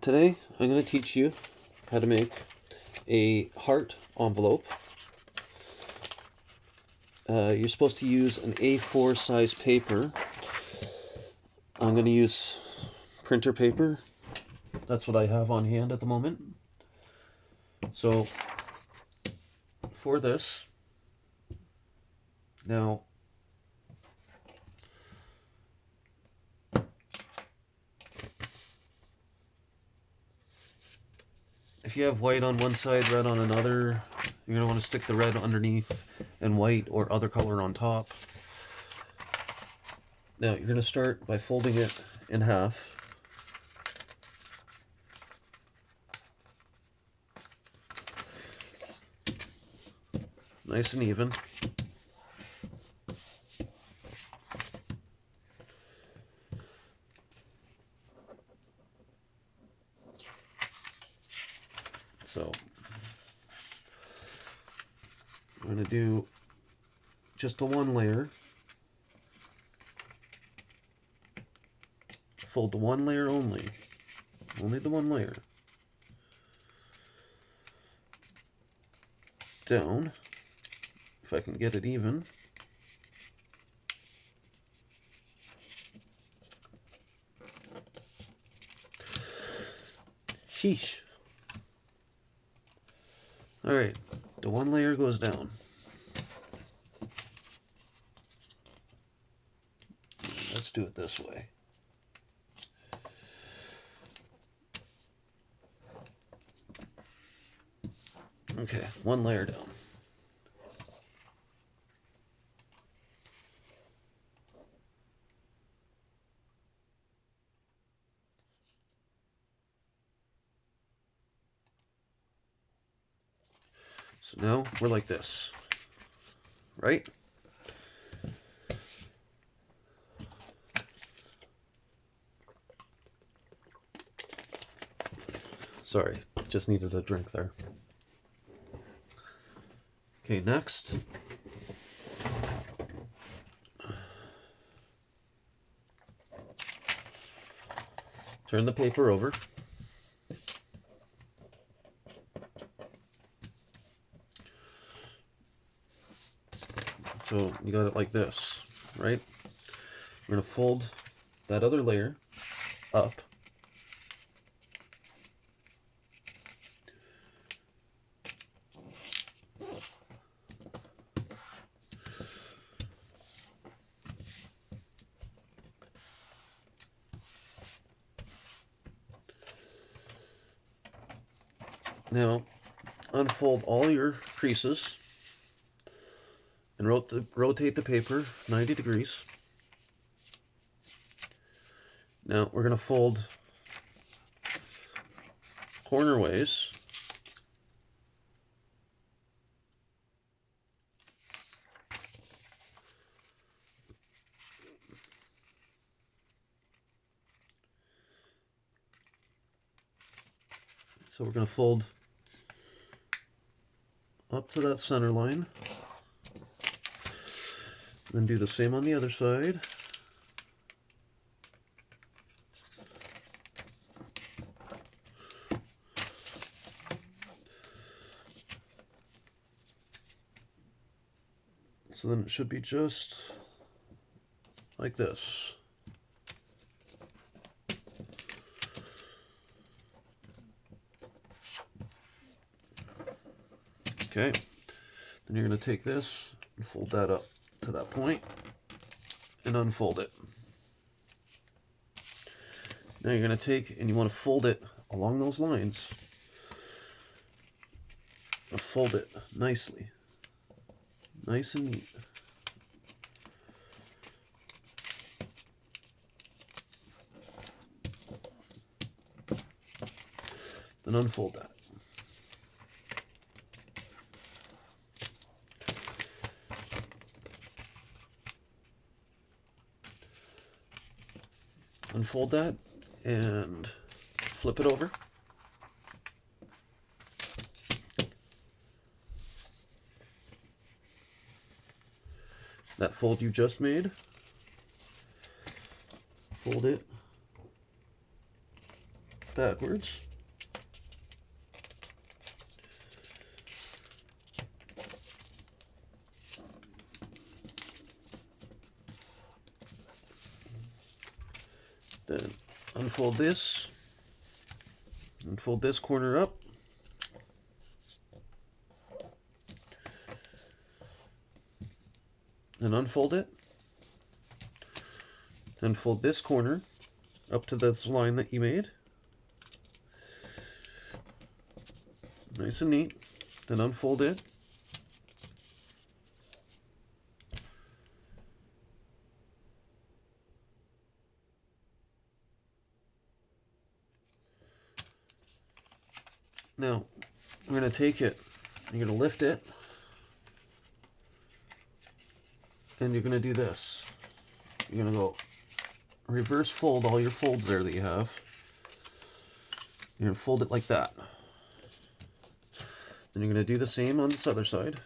Today I'm going to teach you how to make a heart envelope. You're supposed to use an A4 size paper. I'm going to use printer paper. That's what I have on hand at the moment. So for this, now if you have white on one side, red on another, you're going to want to stick the red underneath and white or other color on top. Now you're going to start by folding it in half. Nice and even. So I'm going to do just the one layer. Fold the one layer only. Only the one layer. Down. If I can get it even. Sheesh. Alright, the one layer goes down. Let's do it this way. Okay, one layer down. So now we're like this, right? Sorry, just needed a drink there. Okay, next. Turn the paper over. So you got it like this, right? We're going to fold that other layer up. Now, unfold all your creases and rotate the paper 90 degrees. Now, we're going to fold corner ways. So we're going to fold up to that center line. Then do the same on the other side. So then it should be just like this. Okay, then you're going to take this and fold that up to that point and unfold it. Now you're going to take and you want to fold it along those lines. Fold it nicely, nice and neat. Then unfold that. Unfold that and flip it over. That fold you just made, fold it backwards. Then unfold this corner up. And unfold it. Then fold this corner up to this line that you made. Nice and neat. Then unfold it. Now, we're going to take it, you're going to lift it, and you're going to do this. You're going to go reverse fold all your folds there that you have. You're going to fold it like that. Then you're going to do the same on this other side.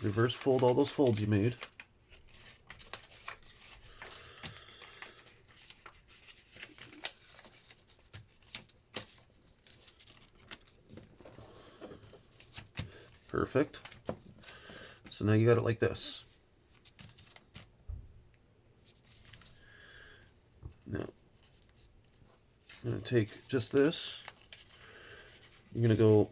Reverse fold all those folds you made. Perfect. So now you got it like this. Now, I'm going to take just this. You're going to go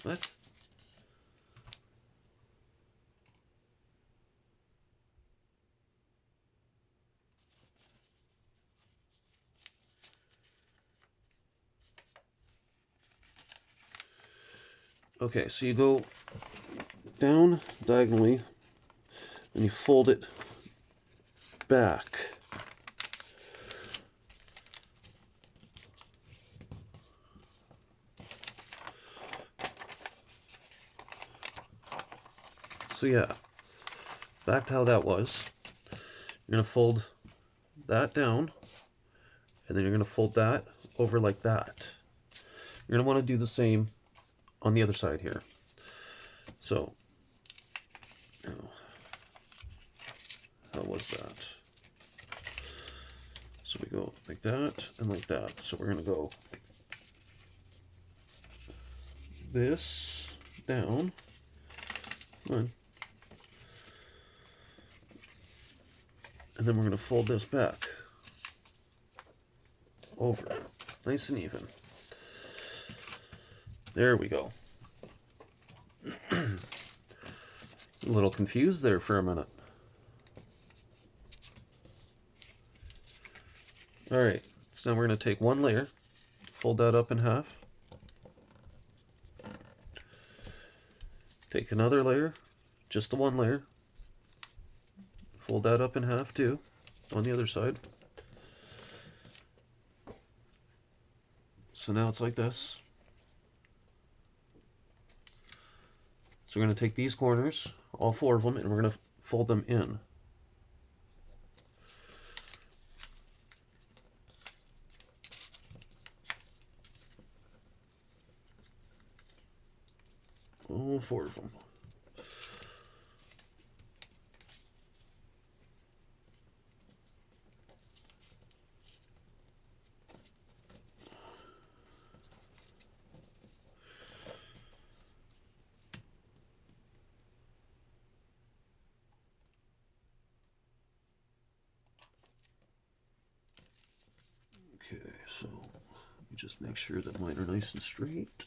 what? Okay, so you go down diagonally and you fold it back. So yeah, back to how that was. You're going to fold that down, and then you're going to fold that over like that. You're going to want to do the same on the other side here. So, how was that? So we go like that and like that. So we're going to go this down. Come on. And then we're going to fold this back over, nice and even. There we go. A little confused there for a minute. Alright, so now we're going to take one layer, fold that up in half. Take another layer, just the one layer. Fold that up in half too, on the other side. So now it's like this. So we're going to take these corners, all four of them, and we're going to fold them in. All four of them. Okay, so let me just make sure that mine are nice and straight.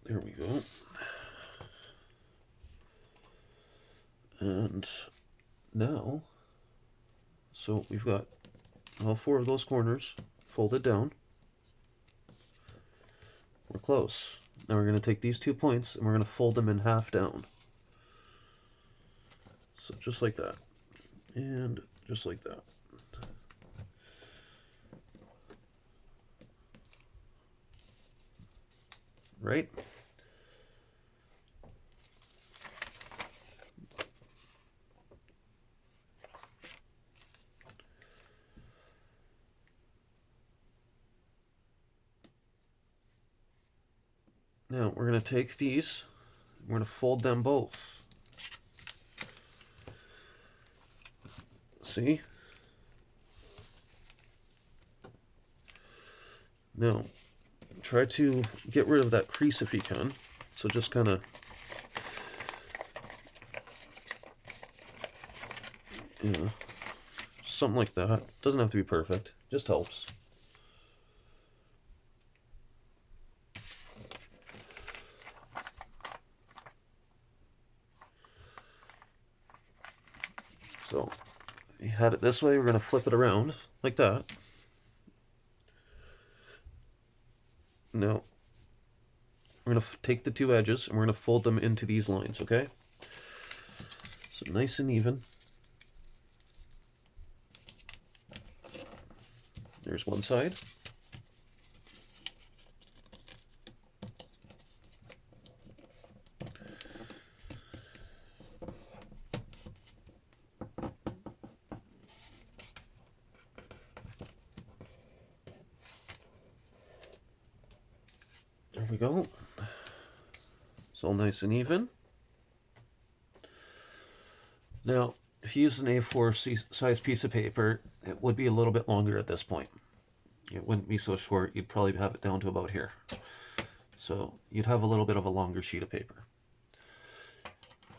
There we go. And now, so we've got all four of those corners folded down. We're close. Now we're going to take these 2 points and we're going to fold them in half down. So just like that. And just like that. Right? Now we're going to take these, we're going to fold them both. See? Now, try to get rid of that crease if you can. So just kind of, something like that. Doesn't have to be perfect, just helps. So, you had it this way, we're going to flip it around like that. Now, we're going to take the 2 edges and we're going to fold them into these lines, okay? So nice and even. There's one side. There we go. It's all nice and even. Now, if you use an A4 size piece of paper, it would be a little bit longer at this point. It wouldn't be so short. You'd probably have it down to about here. So you'd have a little bit of a longer sheet of paper,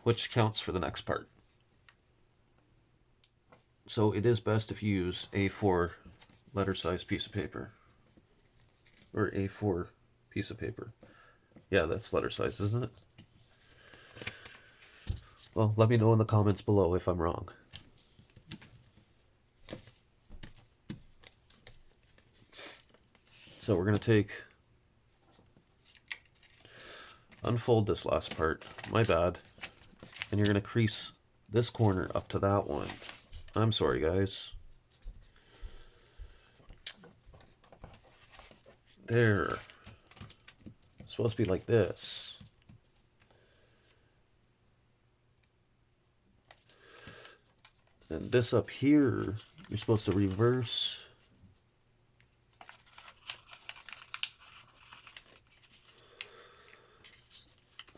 which counts for the next part. So it is best if you use A4 letter size piece of paper, or A4 piece of paper. Yeah, that's letter size, isn't it? Well, let me know in the comments below if I'm wrong. So we're going to unfold this last part, my bad, and you're going to crease this corner up to that one. I'm sorry, guys. There. It's supposed to be like this. And this up here, you're supposed to reverse.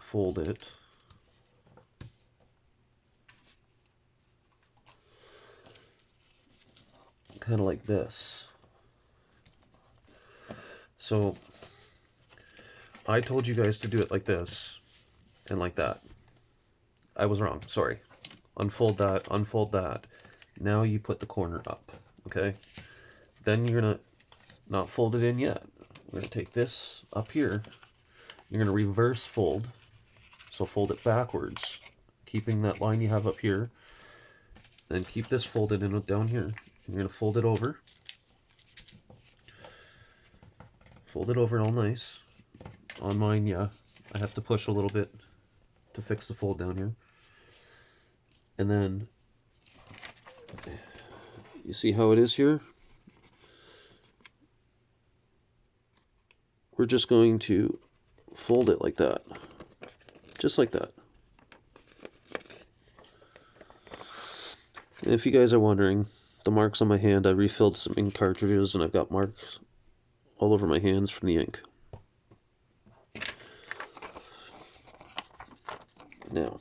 Fold it. Kind of like this. So I told you guys to do it like this and like that. I was wrong, sorry. Unfold that, unfold that. Now you put the corner up, okay? Then you're gonna not fold it in yet. We're gonna take this up here. You're gonna reverse fold. So fold it backwards, keeping that line you have up here. Then keep this folded in down here. You're gonna fold it over. Fold it over all nice. On mine, yeah, I have to push a little bit to fix the fold down here. And then, you see how it is here? We're just going to fold it like that. Just like that. And if you guys are wondering, the marks on my hand, I refilled some ink cartridges and I've got marks all over my hands from the ink. Now,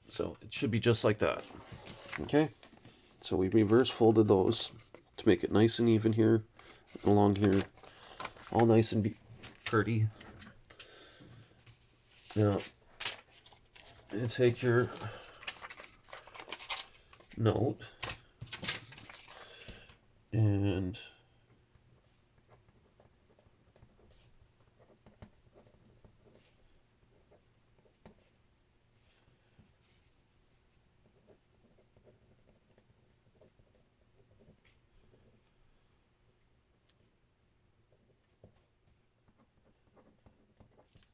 so it should be just like that. Okay? So we reverse folded those to make it nice and even here, along here, all nice and pretty. Now, you take your note and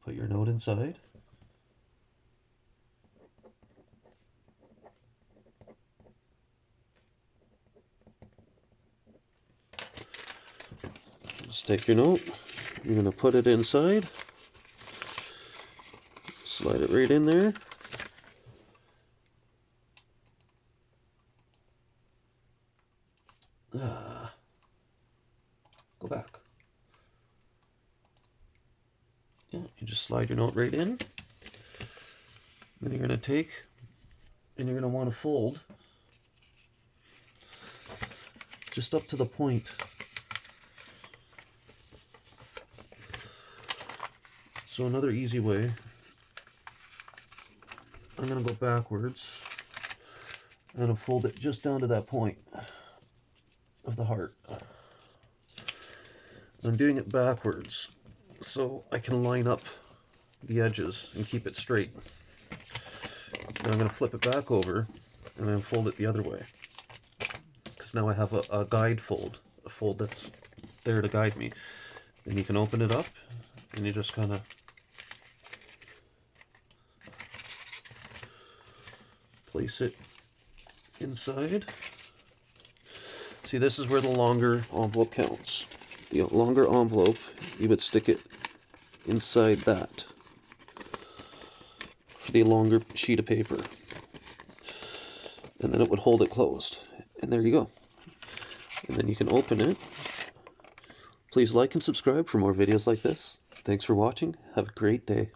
Put your note inside. Just take your note. You're going to put it inside. Slide it right in there. Go back. Yeah, you just slide your note right in. Then you're going to take and you're going to want to fold just up to the point. So another easy way, I'm going to go backwards. I'm going to fold it just down to that point of the heart. I'm doing it backwards so I can line up the edges and keep it straight. Then I'm going to flip it back over and then fold it the other way, because now I have a guide fold, a fold that's there to guide me. And you can open it up and you just kind of place it inside. See, this is where the longer envelope counts. The longer envelope, you would stick it inside that for the longer sheet of paper, and then it would hold it closed. And there you go. And then you can open it. Please like and subscribe for more videos like this. Thanks for watching. Have a great day.